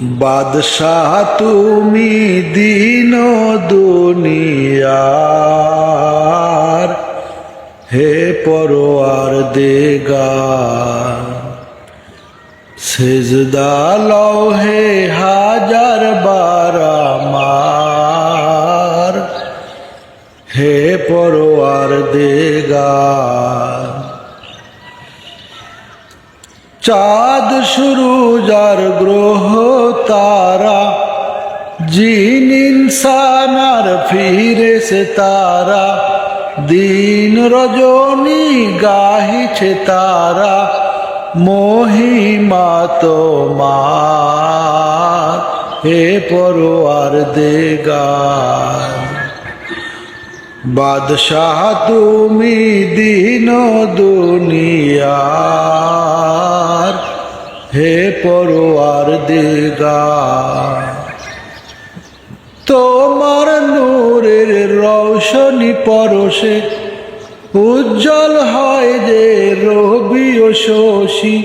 বাদশাহ তুমি দিন দুনিয়ার, হে পরওয়ার দিগার। সিজদা লও হে হাজার বার আমার, হে পরওয়ার দিগার। চাঁদ সূরজ আর গ্রহ তারা, জিন ইনসান আর ফিরেশতারা, দিন রজনী গাহিছে তারা, মহিমা তোমার, হে পরওয়ার দিগার। বাদশাহ তুমি দিন দুনিয়ার, হে পরওয়ার দিগার। তোমার নূরের রৌশনী পরশে উজ্জ্বল হয় যে রবি ও শশী,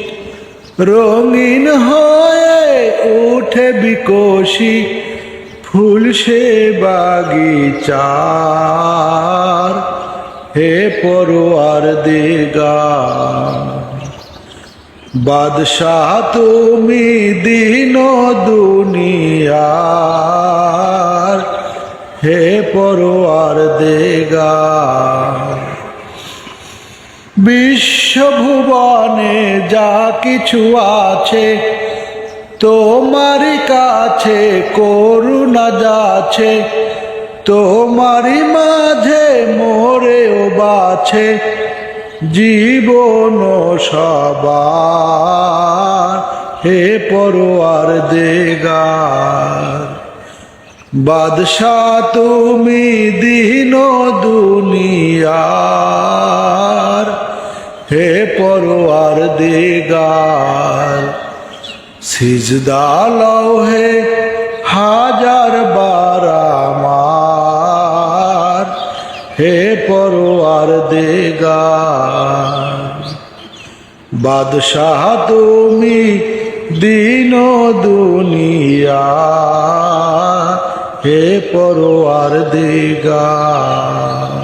রঙিন হয়ে উঠে বিকশী ফুল সে বাগিচার, হে পরওয়ার দিগার। বাদশাহ তুমি দিন দুনিয়ার, হে পরওয়ার দিগার। বিশ্বভুবনে যা কিছু আছে তোমারই কাছে করুণা যাচ্ছে, তোমারই মাঝে মরেও বাছে জীবন সবার, হে পরওয়ার দিগার। বাদশাহ তুমি দিন দুনিয়ার, হে পরওয়ার দিগার। সিজদা লও হে হাজার বার আমার, হে পরওয়ার দিগার। বাদশাহ তুমি দিন দুনিয়ার, হে পরওয়ার দিগার।